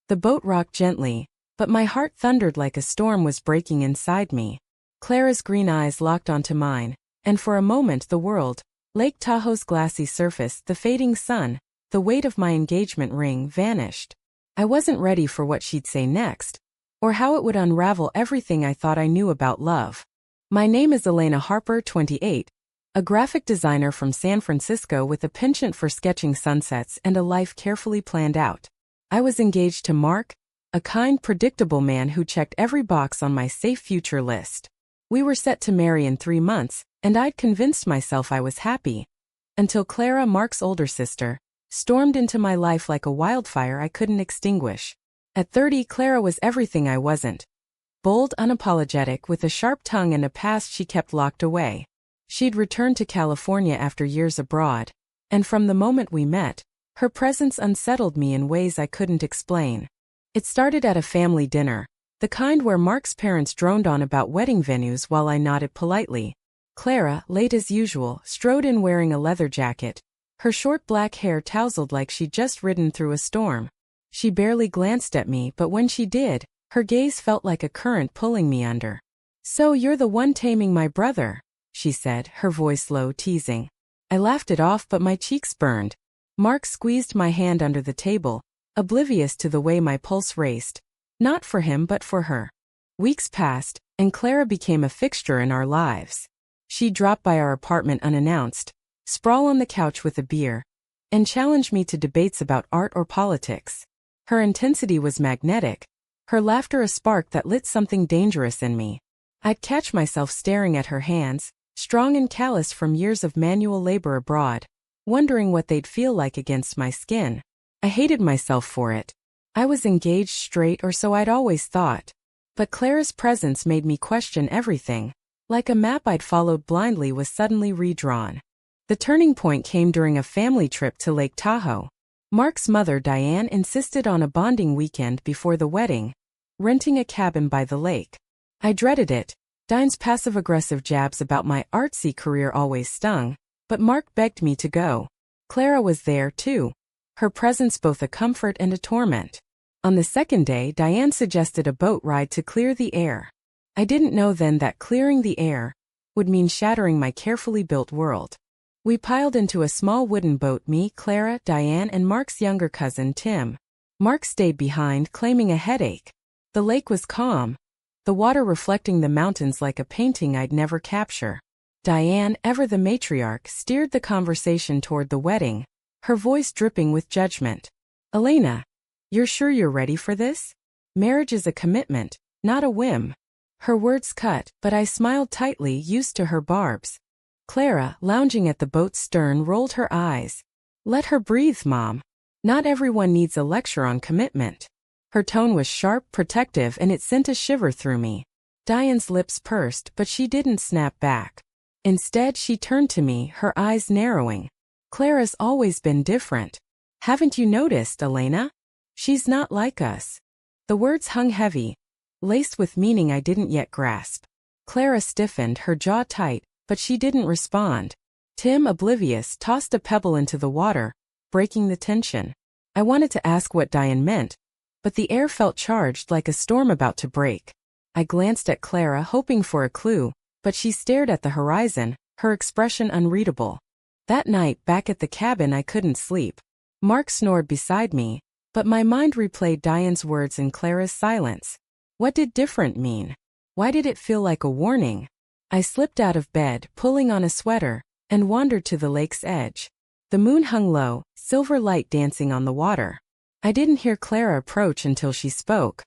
The boat rocked gently, but my heart thundered like a storm was breaking inside me. Clara's green eyes locked onto mine, and for a moment the world, Lake Tahoe's glassy surface, the fading sun, the weight of my engagement ring vanished. I wasn't ready for what she'd say next, or how it would unravel everything I thought I knew about love. My name is Elena Harper, 28, a graphic designer from San Francisco with a penchant for sketching sunsets and a life carefully planned out. I was engaged to Mark, a kind, predictable man who checked every box on my safe future list. We were set to marry in 3 months, and I'd convinced myself I was happy. Until Clara, Mark's older sister, stormed into my life like a wildfire I couldn't extinguish. At 30, Clara was everything I wasn't. Bold, unapologetic, with a sharp tongue and a past she kept locked away. She'd returned to California after years abroad, and from the moment we met, her presence unsettled me in ways I couldn't explain. It started at a family dinner, the kind where Mark's parents droned on about wedding venues while I nodded politely. Clara, late as usual, strode in wearing a leather jacket, her short black hair tousled like she'd just ridden through a storm. She barely glanced at me, but when she did, her gaze felt like a current pulling me under. "So you're the one taming my brother," she said, her voice low, teasing. I laughed it off, but my cheeks burned. Mark squeezed my hand under the table, oblivious to the way my pulse raced. Not for him but for her. Weeks passed, and Clara became a fixture in our lives. She dropped by our apartment unannounced, sprawl on the couch with a beer, and challenge me to debates about art or politics. Her intensity was magnetic, her laughter a spark that lit something dangerous in me. I'd catch myself staring at her hands, strong and callous from years of manual labor abroad, wondering what they'd feel like against my skin. I hated myself for it. I was engaged, straight, or so I'd always thought. But Clara's presence made me question everything. Like a map I'd followed blindly was suddenly redrawn. The turning point came during a family trip to Lake Tahoe. Mark's mother, Diane, insisted on a bonding weekend before the wedding, renting a cabin by the lake. I dreaded it. Diane's passive-aggressive jabs about my artsy career always stung, but Mark begged me to go. Clara was there, too. Her presence both a comfort and a torment. On the second day, Diane suggested a boat ride to clear the air. I didn't know then that clearing the air would mean shattering my carefully built world. We piled into a small wooden boat, me, Clara, Diane, and Mark's younger cousin, Tim. Mark stayed behind, claiming a headache. The lake was calm, the water reflecting the mountains like a painting I'd never capture. Diane, ever the matriarch, steered the conversation toward the wedding, her voice dripping with judgment. "Elena, you're sure you're ready for this? Marriage is a commitment, not a whim." Her words cut, but I smiled tightly, used to her barbs. Clara, lounging at the boat's stern, rolled her eyes. "Let her breathe, Mom. Not everyone needs a lecture on commitment." Her tone was sharp, protective, and it sent a shiver through me. Diane's lips pursed, but she didn't snap back. Instead, she turned to me, her eyes narrowing. "Clara's always been different. Haven't you noticed, Elena? She's not like us." The words hung heavy, laced with meaning I didn't yet grasp. Clara stiffened, her jaw tight, but she didn't respond. Tim, oblivious, tossed a pebble into the water, breaking the tension. I wanted to ask what Diane meant, but the air felt charged like a storm about to break. I glanced at Clara, hoping for a clue, but she stared at the horizon, her expression unreadable. That night, back at the cabin, I couldn't sleep. Mark snored beside me, but my mind replayed Diane's words and Clara's silence. What did different mean? Why did it feel like a warning? I slipped out of bed, pulling on a sweater, and wandered to the lake's edge. The moon hung low, silver light dancing on the water. I didn't hear Clara approach until she spoke.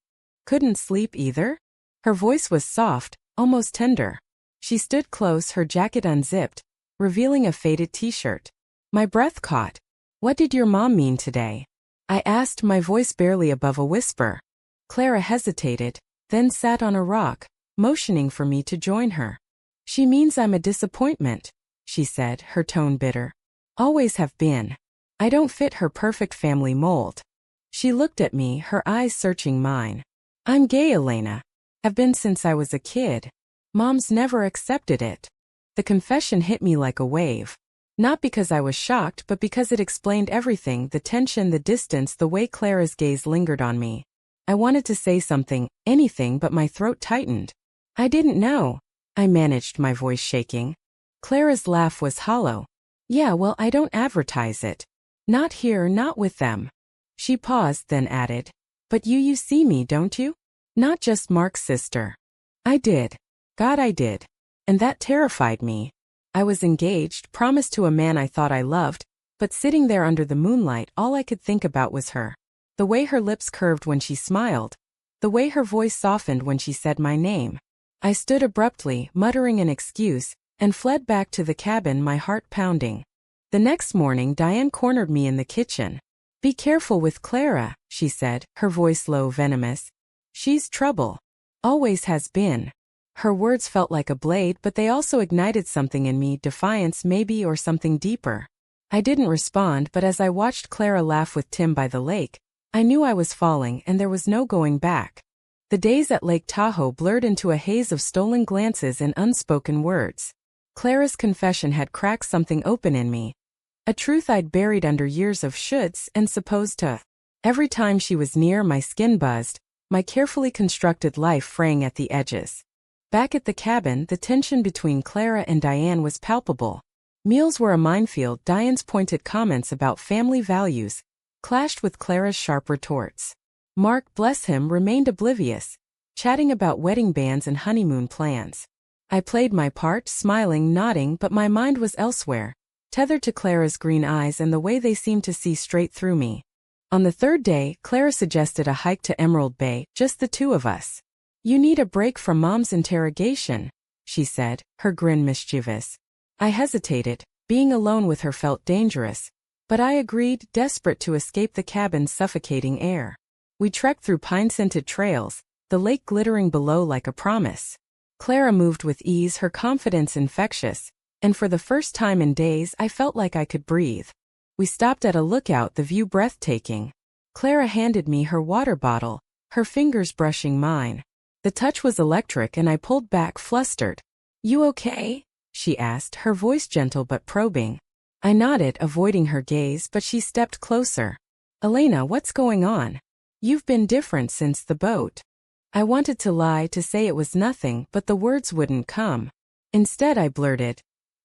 "Couldn't sleep either?" Her voice was soft, almost tender. She stood close, her jacket unzipped, revealing a faded t-shirt. My breath caught. "What did your mom mean today?" I asked, my voice barely above a whisper. Clara hesitated, then sat on a rock, motioning for me to join her. "She means I'm a disappointment," she said, her tone bitter. "Always have been. I don't fit her perfect family mold." She looked at me, her eyes searching mine. "I'm gay, Elena. Have been since I was a kid. Mom's never accepted it." The confession hit me like a wave. Not because I was shocked, but because it explained everything, the tension, the distance, the way Clara's gaze lingered on me. I wanted to say something, anything, but my throat tightened. I didn't know. I managed, my voice shaking. Clara's laugh was hollow. Yeah, well, I don't advertise it. Not here, not with them. She paused, then added. But you see me, don't you? Not just Mark's sister. I did. God, I did. And that terrified me. I was engaged, promised to a man I thought I loved, but sitting there under the moonlight, all I could think about was her. The way her lips curved when she smiled. The way her voice softened when she said my name. I stood abruptly, muttering an excuse, and fled back to the cabin, my heart pounding. The next morning, Diane cornered me in the kitchen. Be careful with Clara, she said, her voice low, venomous. She's trouble. Always has been. Her words felt like a blade, but they also ignited something in me, defiance maybe, or something deeper. I didn't respond, but as I watched Clara laugh with Tim by the lake, I knew I was falling and there was no going back. The days at Lake Tahoe blurred into a haze of stolen glances and unspoken words. Clara's confession had cracked something open in me. A truth I'd buried under years of shoulds and supposed to. Every time she was near, my skin buzzed, my carefully constructed life fraying at the edges. Back at the cabin, the tension between Clara and Diane was palpable. Meals were a minefield. Diane's pointed comments about family values clashed with Clara's sharp retorts. Mark, bless him, remained oblivious, chatting about wedding bands and honeymoon plans. I played my part, smiling, nodding, but my mind was elsewhere, tethered to Clara's green eyes and the way they seemed to see straight through me. On the third day, Clara suggested a hike to Emerald Bay, just the two of us. You need a break from Mom's interrogation, she said, her grin mischievous. I hesitated. Being alone with her felt dangerous. But I agreed, desperate to escape the cabin's suffocating air. We trekked through pine-scented trails, the lake glittering below like a promise. Clara moved with ease, her confidence infectious, and for the first time in days I felt like I could breathe. We stopped at a lookout, the view breathtaking. Clara handed me her water bottle, her fingers brushing mine. The touch was electric and I pulled back, flustered. You okay? She asked, her voice gentle but probing. I nodded, avoiding her gaze, but she stepped closer. Elena, what's going on? You've been different since the boat. I wanted to lie, to say it was nothing, but the words wouldn't come. Instead I blurted,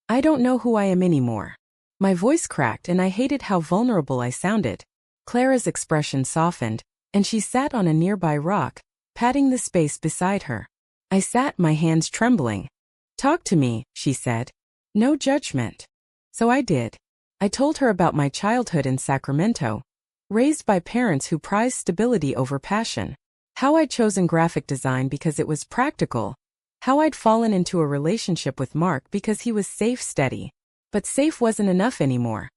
I don't know who I am anymore. My voice cracked and I hated how vulnerable I sounded. Clara's expression softened, and she sat on a nearby rock, patting the space beside her. I sat, my hands trembling. Talk to me, she said. No judgment. So I did. I told her about my childhood in Sacramento, raised by parents who prized stability over passion. How I'd chosen graphic design because it was practical. How I'd fallen into a relationship with Mark because he was safe, steady. But safe wasn't enough anymore.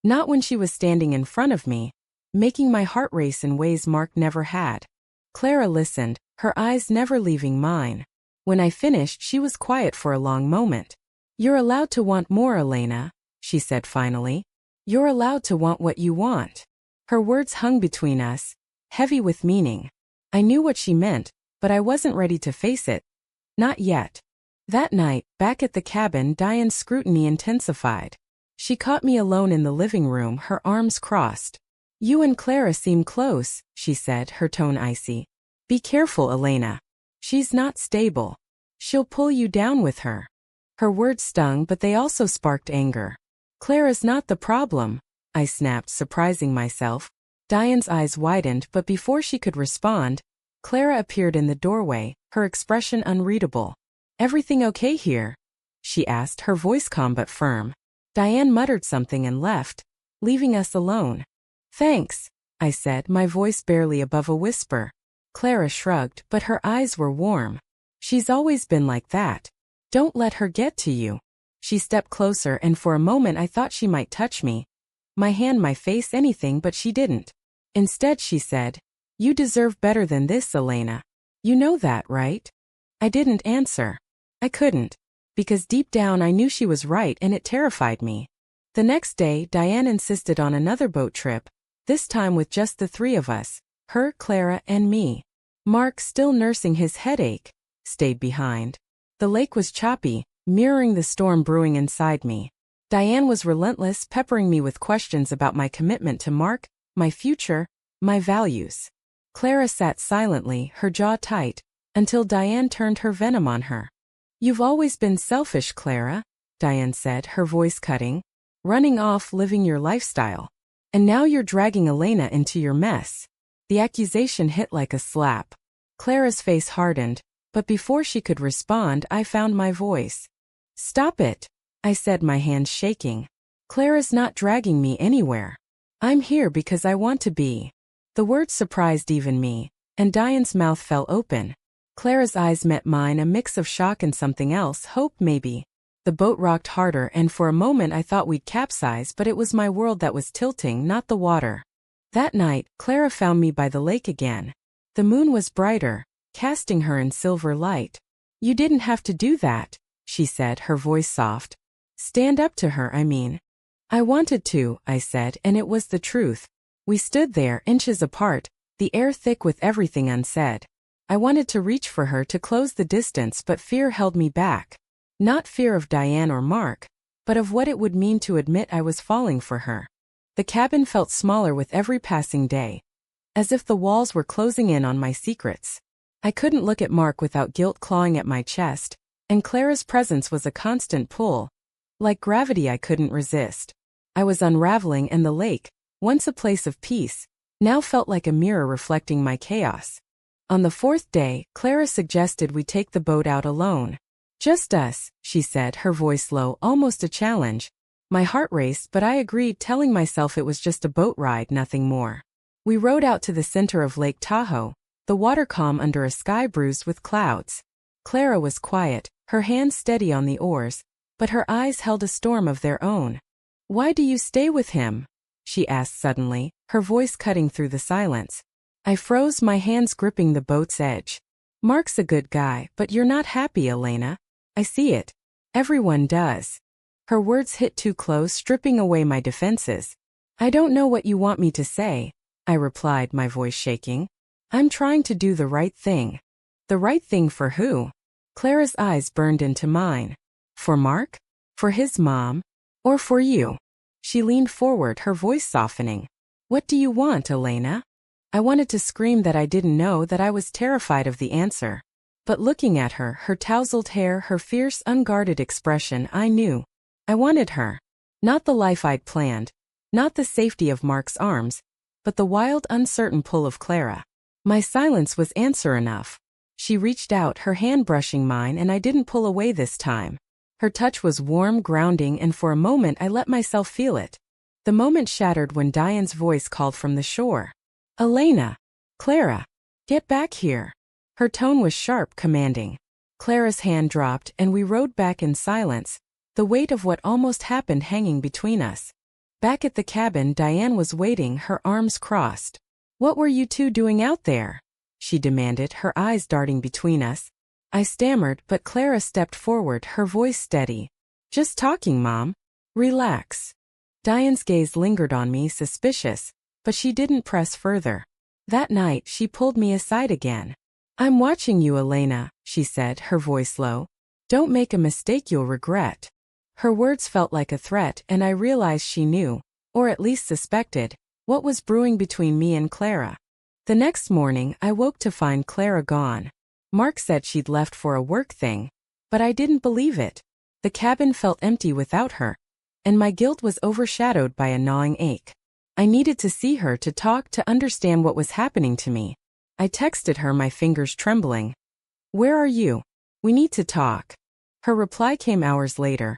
Not when she was standing in front of me, making my heart race in ways Mark never had. Clara listened, her eyes never leaving mine. When I finished, she was quiet for a long moment. You're allowed to want more, Elena, she said finally. You're allowed to want what you want. Her words hung between us, heavy with meaning. I knew what she meant, but I wasn't ready to face it. Not yet. That night, back at the cabin, Diane's scrutiny intensified. She caught me alone in the living room, her arms crossed. You and Clara seem close, she said, her tone icy. Be careful, Elena. She's not stable. She'll pull you down with her. Her words stung, but they also sparked anger. Clara's not the problem, I snapped, surprising myself. Diane's eyes widened, but before she could respond, Clara appeared in the doorway, her expression unreadable. Everything okay here? She asked, her voice calm but firm. Diane muttered something and left, leaving us alone. Thanks, I said, my voice barely above a whisper. Clara shrugged, but her eyes were warm. She's always been like that. Don't let her get to you. She stepped closer and for a moment I thought she might touch me. My hand, my face, anything, but she didn't. Instead she said, You deserve better than this, Elena. You know that, right? I didn't answer. I couldn't. Because deep down I knew she was right and it terrified me. The next day, Diane insisted on another boat trip, this time with just the three of us, her, Clara, and me. Mark, still nursing his headache, stayed behind. The lake was choppy, mirroring the storm brewing inside me. Diane was relentless, peppering me with questions about my commitment to Mark, my future, my values. Clara sat silently, her jaw tight, until Diane turned her venom on her. "You've always been selfish, Clara," Diane said, her voice cutting. "Running off, living your lifestyle. And now you're dragging Elena into your mess." The accusation hit like a slap. Clara's face hardened, but before she could respond, I found my voice. "Stop it," I said, my hands shaking. "Clara's not dragging me anywhere. I'm here because I want to be." The words surprised even me, and Diane's mouth fell open. Clara's eyes met mine, a mix of shock and something else, hope maybe. The boat rocked harder, and for a moment I thought we'd capsize, but it was my world that was tilting, not the water. That night, Clara found me by the lake again. The moon was brighter, casting her in silver light. "You didn't have to do that," she said, her voice soft. "Stand up to her, I mean." "I wanted to," I said, and it was the truth. We stood there, inches apart, the air thick with everything unsaid. I wanted to reach for her to close the distance, but fear held me back. Not fear of Diane or Mark, but of what it would mean to admit I was falling for her. The cabin felt smaller with every passing day, as if the walls were closing in on my secrets. I couldn't look at Mark without guilt clawing at my chest, and Clara's presence was a constant pull. Like gravity, I couldn't resist. I was unraveling, and the lake, once a place of peace, now felt like a mirror reflecting my chaos. On the fourth day, Clara suggested we take the boat out alone. "Just us," she said, her voice low, almost a challenge. My heart raced, but I agreed, telling myself it was just a boat ride, nothing more. We rowed out to the center of Lake Tahoe, the water calm under a sky bruised with clouds. Clara was quiet, her hands steady on the oars, but her eyes held a storm of their own. "Why do you stay with him?" she asked suddenly, her voice cutting through the silence. I froze, my hands gripping the boat's edge. "Mark's a good guy, but you're not happy, Elena. I see it. Everyone does." Her words hit too close, stripping away my defenses. "I don't know what you want me to say," I replied, my voice shaking. "I'm trying to do the right thing." "The right thing for who?" Clara's eyes burned into mine. "For Mark? For his mom? Or for you?" She leaned forward, her voice softening. "What do you want, Elena?" I wanted to scream that I didn't know, that I was terrified of the answer. But looking at her, her tousled hair, her fierce, unguarded expression, I knew. I wanted her. Not the life I'd planned, not the safety of Mark's arms, but the wild, uncertain pull of Clara. My silence was answer enough. She reached out, her hand brushing mine, and I didn't pull away this time. Her touch was warm, grounding, and for a moment I let myself feel it. The moment shattered when Diane's voice called from the shore. "Elena! Clara! Get back here!" Her tone was sharp, commanding. Clara's hand dropped, and we rowed back in silence, the weight of what almost happened hanging between us. Back at the cabin, Diane was waiting, her arms crossed. "What were you two doing out there?" she demanded, her eyes darting between us. I stammered, but Clara stepped forward, her voice steady. "Just talking, Mom. Relax." Diane's gaze lingered on me, suspicious, but she didn't press further. That night, she pulled me aside again. "I'm watching you, Elena," she said, her voice low. "Don't make a mistake you'll regret." Her words felt like a threat, and I realized she knew, or at least suspected, what was brewing between me and Clara. The next morning, I woke to find Clara gone. Mark said she'd left for a work thing, but I didn't believe it. The cabin felt empty without her, and my guilt was overshadowed by a gnawing ache. I needed to see her, to talk, to understand what was happening to me. I texted her, my fingers trembling. "Where are you? We need to talk." Her reply came hours later.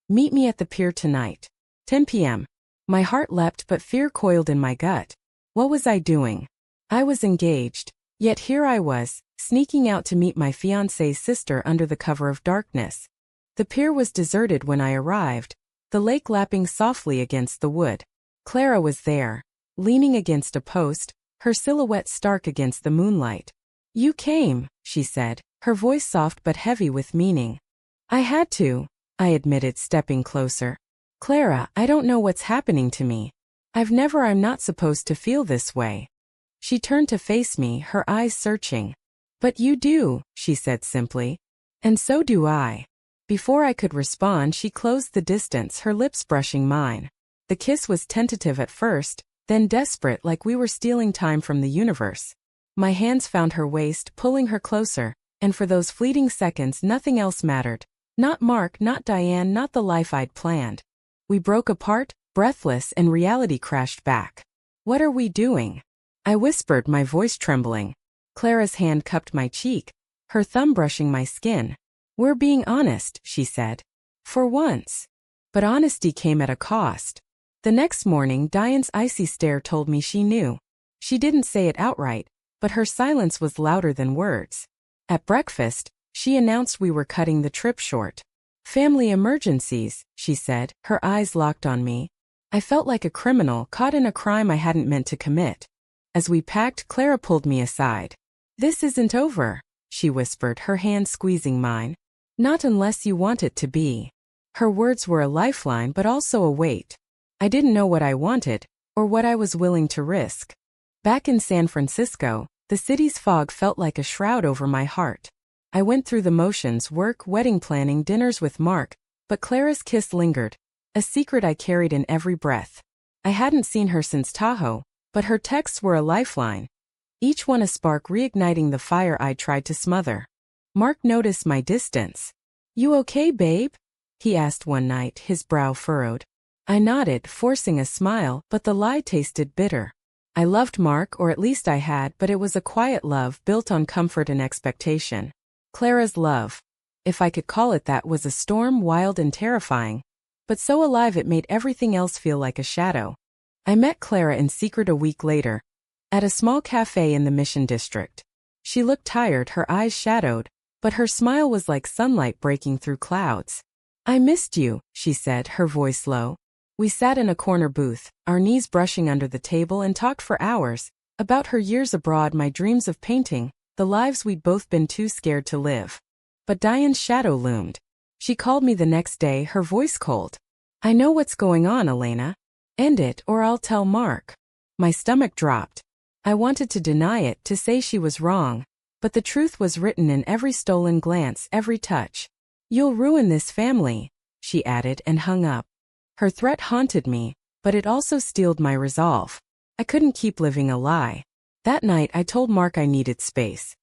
"Meet me at the pier tonight. 10 p.m. My heart leapt, but fear coiled in my gut. What was I doing? I was engaged, yet here I was, sneaking out to meet my fiancé's sister under the cover of darkness. The pier was deserted when I arrived, the lake lapping softly against the wood. Clara was there, leaning against a post, her silhouette stark against the moonlight. "You came," she said, her voice soft but heavy with meaning. "I had to," I admitted, stepping closer. "Clara, I don't know what's happening to me. I'm not supposed to feel this way." She turned to face me, her eyes searching. "But you do," she said simply. "And so do I." Before I could respond, she closed the distance, her lips brushing mine. The kiss was tentative at first, then desperate, like we were stealing time from the universe. My hands found her waist, pulling her closer, and for those fleeting seconds nothing else mattered. Not Mark, not Diane, not the life I'd planned. We broke apart, breathless, and reality crashed back. "What are we doing?" I whispered, my voice trembling. Clara's hand cupped my cheek, her thumb brushing my skin. "We're being honest," she said. "For once." But honesty came at a cost. The next morning, Diane's icy stare told me she knew. She didn't say it outright, but her silence was louder than words. At breakfast, she announced we were cutting the trip short. "Family emergencies," she said, her eyes locked on me. I felt like a criminal caught in a crime I hadn't meant to commit. As we packed, Clara pulled me aside. "This isn't over," she whispered, her hand squeezing mine. "Not unless you want it to be." Her words were a lifeline but also a weight. I didn't know what I wanted, or what I was willing to risk. Back in San Francisco, the city's fog felt like a shroud over my heart. I went through the motions: work, wedding planning, dinners with Mark, but Clara's kiss lingered, a secret I carried in every breath. I hadn't seen her since Tahoe, but her texts were a lifeline, each one a spark reigniting the fire I tried to smother. Mark noticed my distance. "You okay, babe?" he asked one night, his brow furrowed. I nodded, forcing a smile, but the lie tasted bitter. I loved Mark, or at least I had, but it was a quiet love built on comfort and expectation. Clara's love, if I could call it that, was a storm, wild and terrifying, but so alive it made everything else feel like a shadow. I met Clara in secret a week later, at a small cafe in the Mission District. She looked tired, her eyes shadowed, but her smile was like sunlight breaking through clouds. "I missed you," she said, her voice low. We sat in a corner booth, our knees brushing under the table, and talked for hours, about her years abroad, my dreams of painting, the lives we'd both been too scared to live. But Diane's shadow loomed. She called me the next day, her voice cold. "I know what's going on, Elena. End it, or I'll tell Mark." My stomach dropped. I wanted to deny it, to say she was wrong, but the truth was written in every stolen glance, every touch. "You'll ruin this family," she added, and hung up. Her threat haunted me, but it also steeled my resolve. I couldn't keep living a lie. That night I told Mark I needed space.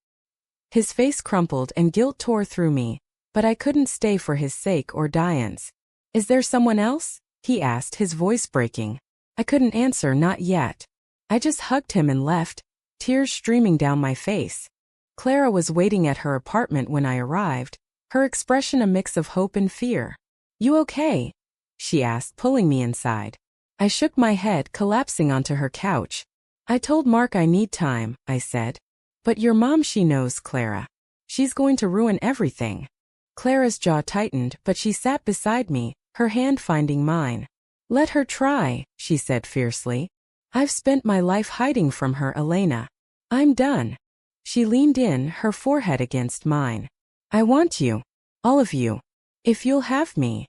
His face crumpled and guilt tore through me, but I couldn't stay for his sake or Diane's. "Is there someone else?" he asked, his voice breaking. I couldn't answer, not yet. I just hugged him and left, tears streaming down my face. Clara was waiting at her apartment when I arrived, her expression a mix of hope and fear. "You okay?" she asked, pulling me inside. I shook my head, collapsing onto her couch. "I told Mark I need time," I said. "But your mom, she knows, Clara. She's going to ruin everything." Clara's jaw tightened, but she sat beside me, her hand finding mine. "Let her try," she said fiercely. "I've spent my life hiding from her, Elena. I'm done." She leaned in, her forehead against mine. "I want you. All of you. If you'll have me."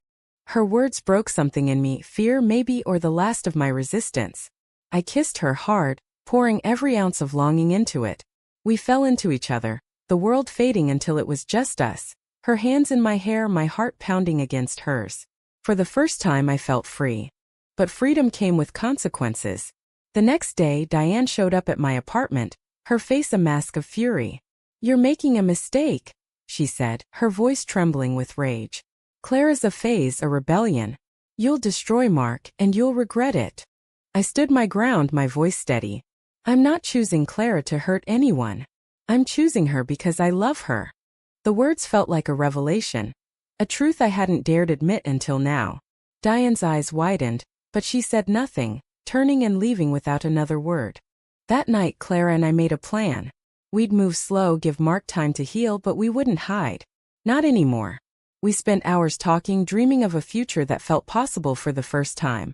Her words broke something in me, fear maybe, or the last of my resistance. I kissed her hard, pouring every ounce of longing into it. We fell into each other, the world fading until it was just us, her hands in my hair, my heart pounding against hers. For the first time I felt free. But freedom came with consequences. The next day, Diane showed up at my apartment, her face a mask of fury. "You're making a mistake," she said, her voice trembling with rage. "Clara's a phase, a rebellion. You'll destroy Mark, and you'll regret it." I stood my ground, my voice steady. "I'm not choosing Clara to hurt anyone. I'm choosing her because I love her." The words felt like a revelation, a truth I hadn't dared admit until now. Diane's eyes widened, but she said nothing, turning and leaving without another word. That night, Clara and I made a plan. We'd move slow, give Mark time to heal, but we wouldn't hide. Not anymore. We spent hours talking, dreaming of a future that felt possible for the first time.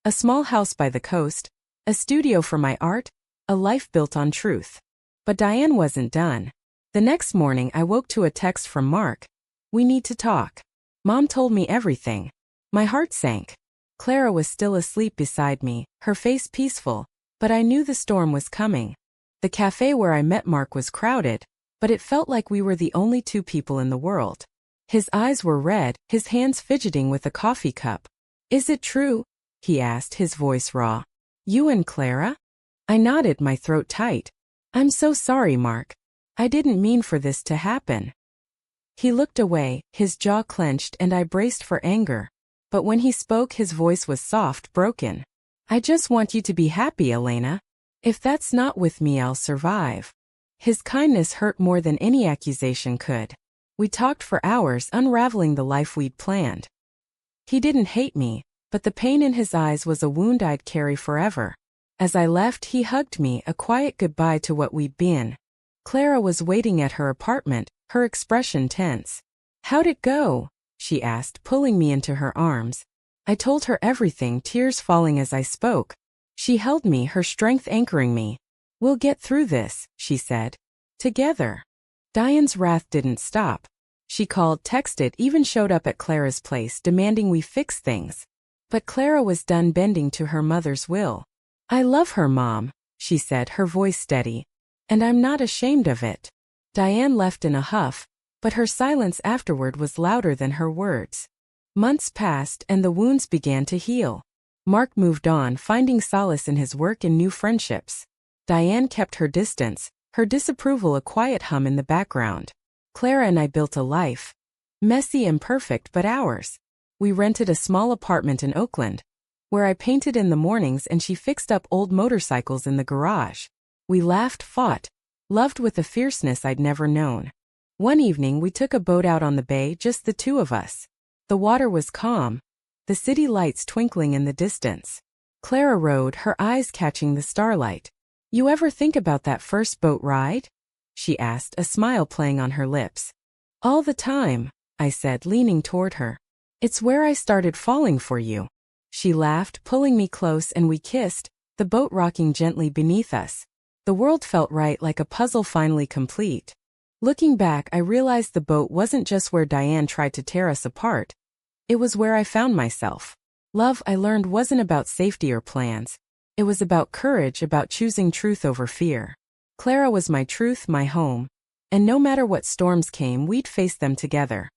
A small house by the coast, a studio for my art, a life built on truth. But Diane wasn't done. The next morning I woke to a text from Mark. "We need to talk." Mom told me everything. My heart sank. Clara was still asleep beside me, her face peaceful, but I knew the storm was coming. The cafe where I met Mark was crowded, but it felt like we were the only two people in the world. His eyes were red, his hands fidgeting with a coffee cup. "Is it true?" he asked, his voice raw. "You and Clara?" I nodded, my throat tight. I'm so sorry, Mark. I didn't mean for this to happen. He looked away, his jaw clenched, and I braced for anger. But when he spoke, his voice was soft, broken. I just want you to be happy, Elena. If that's not with me, I'll survive. His kindness hurt more than any accusation could. We talked for hours, unraveling the life we'd planned. He didn't hate me, but the pain in his eyes was a wound I'd carry forever. As I left, he hugged me, a quiet goodbye to what we'd been. Clara was waiting at her apartment, her expression tense. How'd it go? She asked, pulling me into her arms. I told her everything, tears falling as I spoke. She held me, her strength anchoring me. We'll get through this, she said. Together. Diane's wrath didn't stop. She called, texted, even showed up at Clara's place, demanding we fix things. But Clara was done bending to her mother's will. I love her, Mom, she said, her voice steady. And I'm not ashamed of it. Diane left in a huff, but her silence afterward was louder than her words. Months passed and the wounds began to heal. Mark moved on, finding solace in his work and new friendships. Diane kept her distance, her disapproval a quiet hum in the background. Clara and I built a life. Messy and perfect, but ours. We rented a small apartment in Oakland, where I painted in the mornings and she fixed up old motorcycles in the garage. We laughed, fought, loved with a fierceness I'd never known. One evening we took a boat out on the bay, just the two of us. The water was calm, the city lights twinkling in the distance. Clara rowed, her eyes catching the starlight. You ever think about that first boat ride? She asked, a smile playing on her lips. All the time, I said, leaning toward her. It's where I started falling for you. She laughed, pulling me close, and we kissed, the boat rocking gently beneath us. The world felt right, like a puzzle finally complete. Looking back, I realized the boat wasn't just where Diane tried to tear us apart. It was where I found myself. Love, I learned, wasn't about safety or plans. It was about courage, about choosing truth over fear. Clara was my truth, my home. And no matter what storms came, we'd face them together.